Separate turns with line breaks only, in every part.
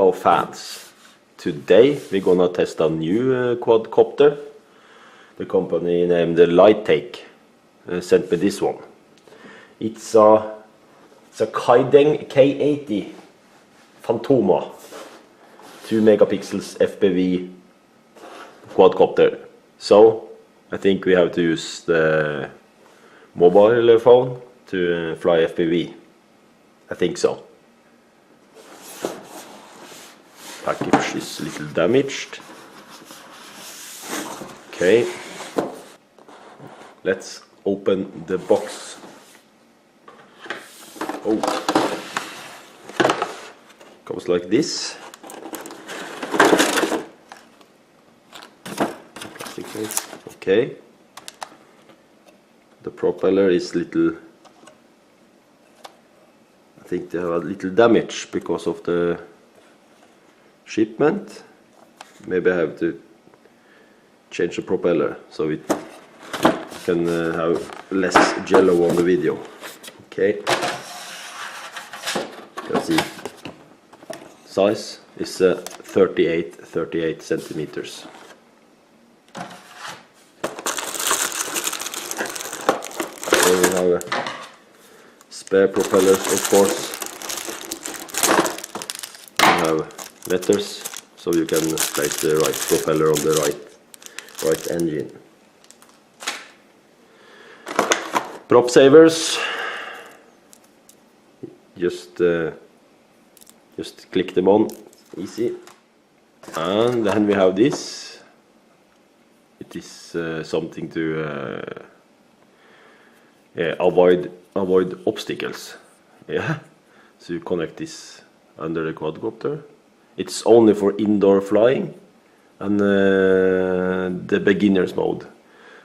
Hello fans, today we're gonna test a new quadcopter. The company named Lightake sent me this one. It's a Kaideng K80 Pantonma 2 megapixels FPV quadcopter. So I think we have to use the mobile phone to fly FPV. I think so. Package is a little damaged. Okay, let's open the box. Oh, comes like this. Plastic case. Okay. The propeller is little. I think they have a little damage because of the shipment. Maybe I have to change the propeller so it can have less jello on the video. Okay. Let's see. Size is 38 centimeters. Here we have a spare propellers, of course. We have letters, so you can place the right propeller on the right engine. Prop savers. Just click them on, easy. And then we have this. It is something to avoid obstacles. Yeah. So you connect this under the quadcopter. It's only for indoor flying and the beginner's mode.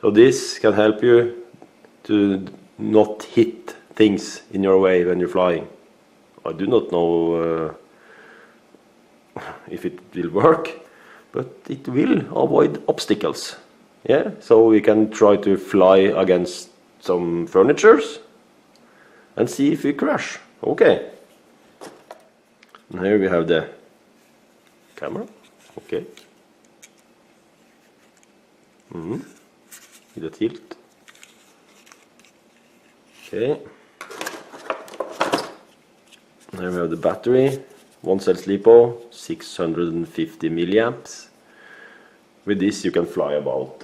So this can help you to not hit things in your way when you're flying. I do not know if it will work, but it will avoid obstacles. Yeah, so we can try to fly against some furnitures and see if we crash. Okay. And here we have the camera. Okay. With a tilt. Okay. Here we have the battery. 1 cell LiPo, 650 milliamps. With this you can fly about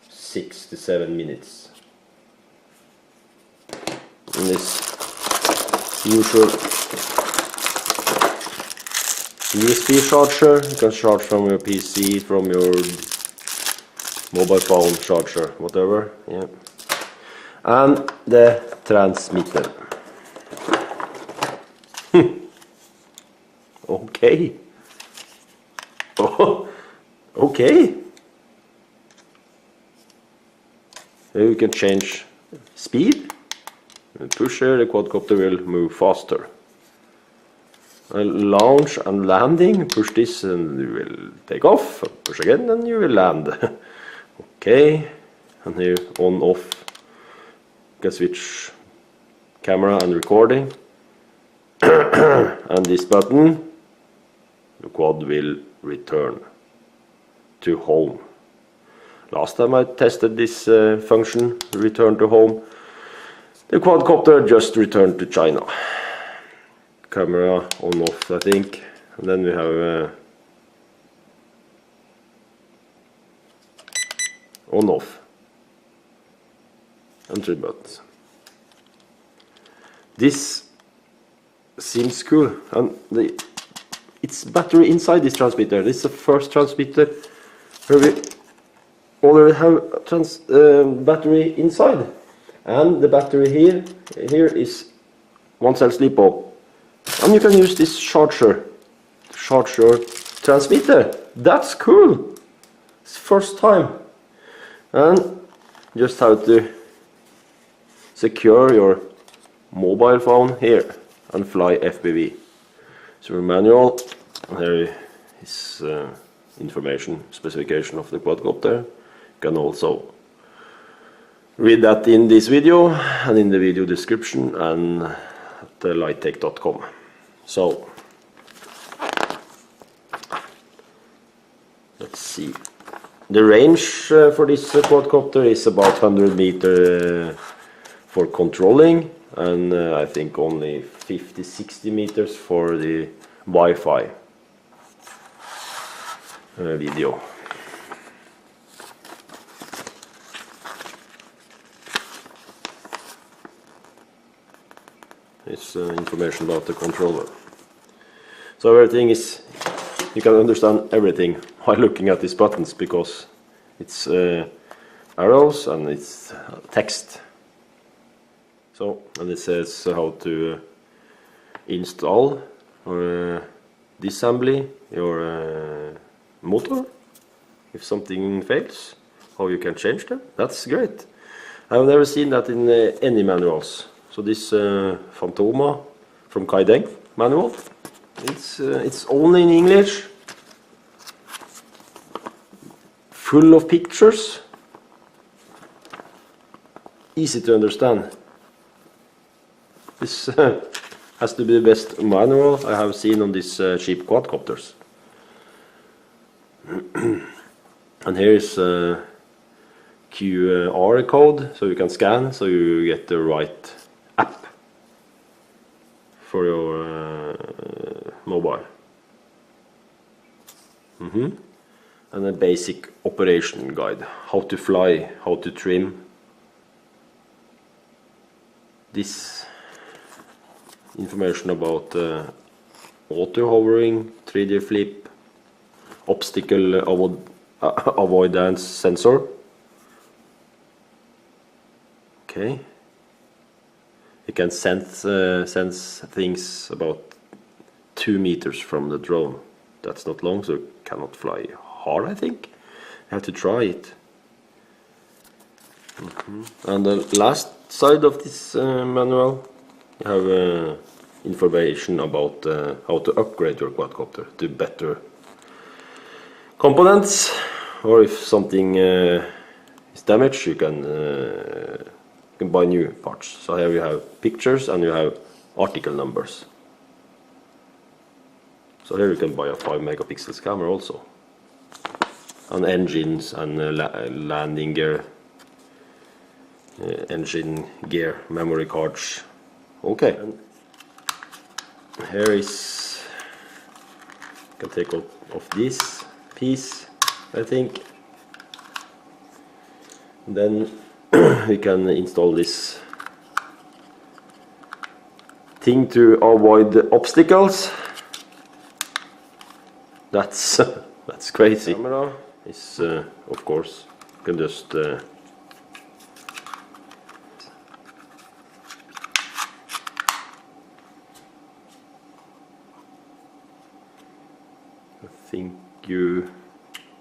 6 to 7 minutes. And this usual USB charger, you can charge from your PC, from your mobile phone charger, whatever. Yeah. And the transmitter. Okay. Oh, okay. Here you can change speed. And push here, the quadcopter will move faster. Launch and landing, push this and you will take off, push again and you will land. Okay, and here on off, you can switch camera and recording. And this button, the quad will return to home. Last time I tested this function, return to home, the quadcopter just returned to China. Camera on off, I think, and then we have on off and 3 buttons. This seems cool, and it's battery inside this transmitter. This is the first transmitter where we already have battery inside, and the battery here is 1 cell LiPo. And you can use this charger to charge your transmitter. That's cool. It's first time. And just have to secure your mobile phone here and fly FPV. So manual. And here is information, specification of the quadcopter. You can also read that in this video and in the video description and at lightake.com. So Let's see. The range for this quadcopter is about 100 meters for controlling, and I think only 50-60 meters for the Wi-Fi video. It's information about the controller. So everything is, you can understand everything while looking at these buttons, because it's arrows and it's text. So, and it says how to install or disassembly your motor if something fails, how you can change them. That's great. I've never seen that in any manuals. So this Pantonma from Kaideng manual, it's only in English, full of pictures, easy to understand. This has to be the best manual I have seen on these cheap quadcopters. And here is a QR code, so you can scan, so you get the right app for your mobile. And a basic operation guide, how to fly, how to trim. This information about auto hovering, 3D flip, obstacle avoidance sensor. Okay. You can sense things about 2 meters from the drone. That's not long, so you cannot fly hard, I think. You have to try it. And the last side of this manual, you have information about how to upgrade your quadcopter to better components, or if something is damaged, you can buy new parts. So here you have pictures and you have article numbers. So here you can buy a 5 megapixels camera also, and engines and landing gear, engine gear, memory cards. Okay, and here is, you can take off this piece, I think. And then we can install this thing to avoid the obstacles. That's crazy. Camera is of course, you can just I think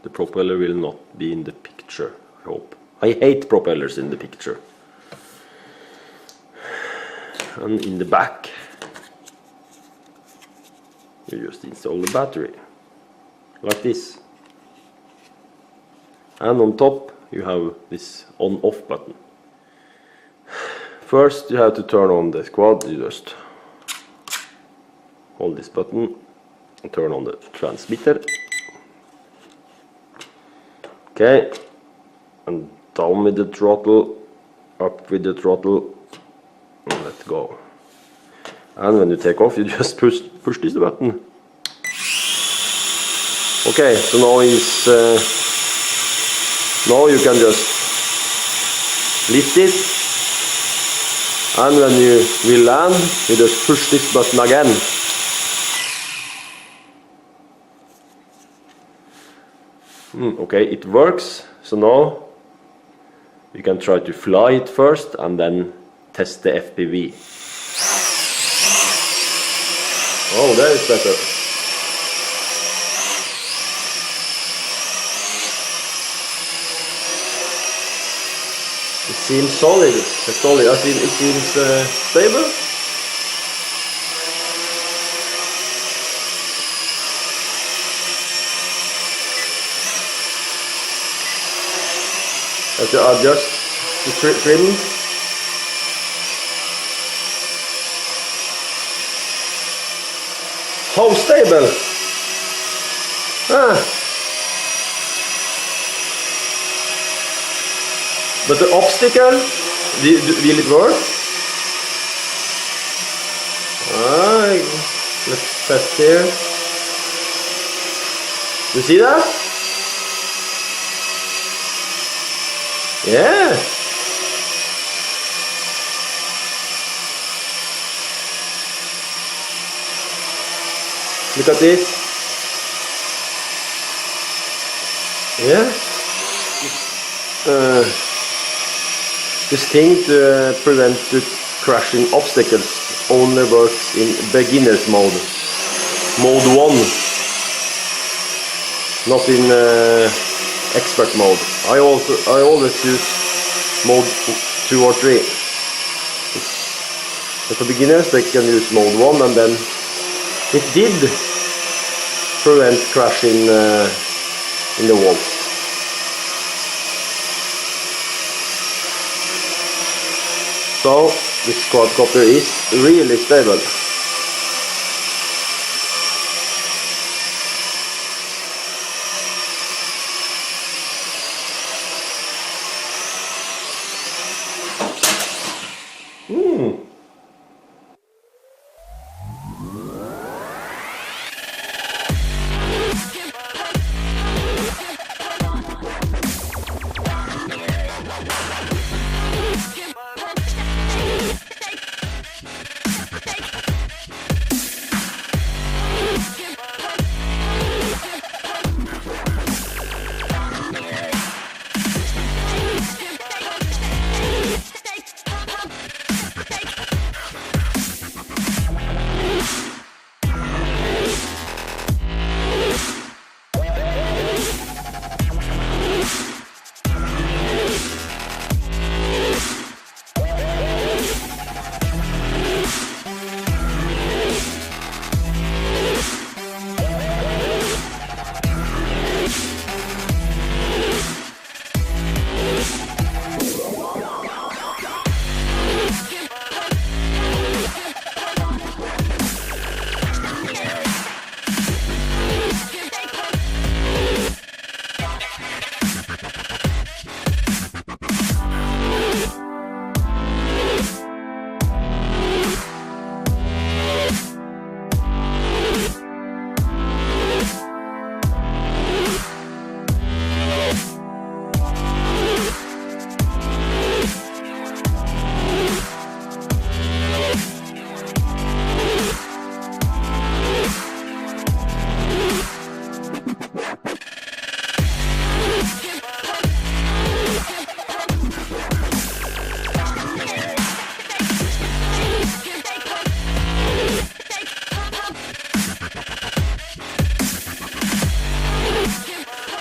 the propeller will not be in the picture, I hope. I hate propellers in the picture. And in the back you just install the battery like this, and on top you have this on-off button. First you have to turn on the quad. You just hold this button and turn on the transmitter. Okay, and down with the throttle, up with the throttle, and let go. And when you take off, you just push this button. Okay, so now now you can just lift it, and when you will land, you just push this button again. Okay, it works. So now you can try to fly it first and then test the FPV. Oh, that is better. It seems solid. I think it seems stable. Have to adjust the trim. How stable! But the obstacle, will it work? Let's test here. You see that? Yeah. Look at this. Yeah. This thing to prevent the crashing obstacles only works in beginner's mode. Mode 1. Not in expert mode. I always use mode 2 or 3. But for beginners they can use mode 1, and then it did prevent crashing in the walls. So this quadcopter is really stable.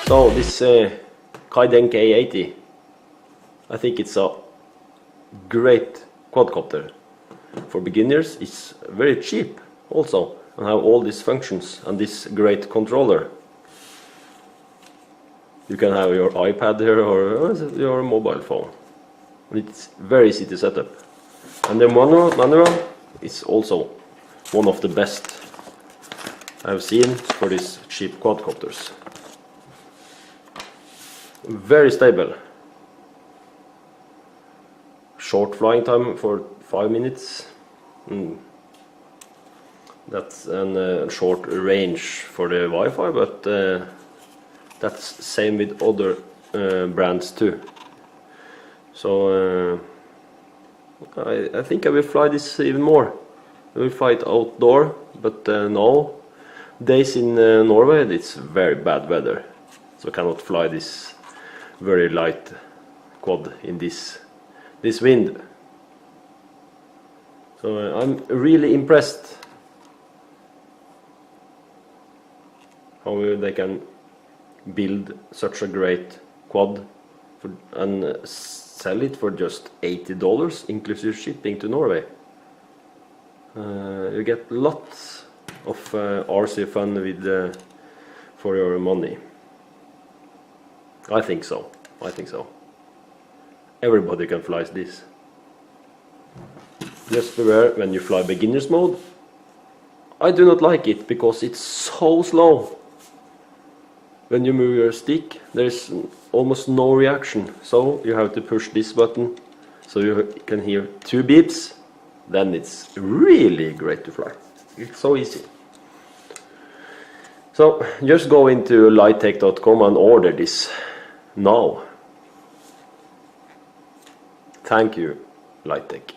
So this Kaideng K80, I think it's a great quadcopter. For beginners it's very cheap also, and have all these functions and this great controller. You can have your iPad here or your mobile phone. It's very easy to set up. And the manual is also one of the best I've seen for these cheap quadcopters. Very stable. Short flying time for 5 minutes. That's a short range for the Wi-Fi, but that's same with other brands too. So I think I will fly this even more. I will fly it outdoor, but now days in Norway it's very bad weather, so I cannot fly this very light quad in this wind. So I'm really impressed how they can build such a great quad and sell it for just $80 inclusive shipping to Norway. You get lots of RC fun with for your money. I think so. Everybody can fly this. Just beware when you fly beginner's mode. I do not like it because it's so slow. when you move your stick, there's almost no reaction. So you have to push this button so you can hear 2 beeps. Then it's really great to fly. It's so easy. So just go into lighttech.com and order this now. Thank you, Lighttech.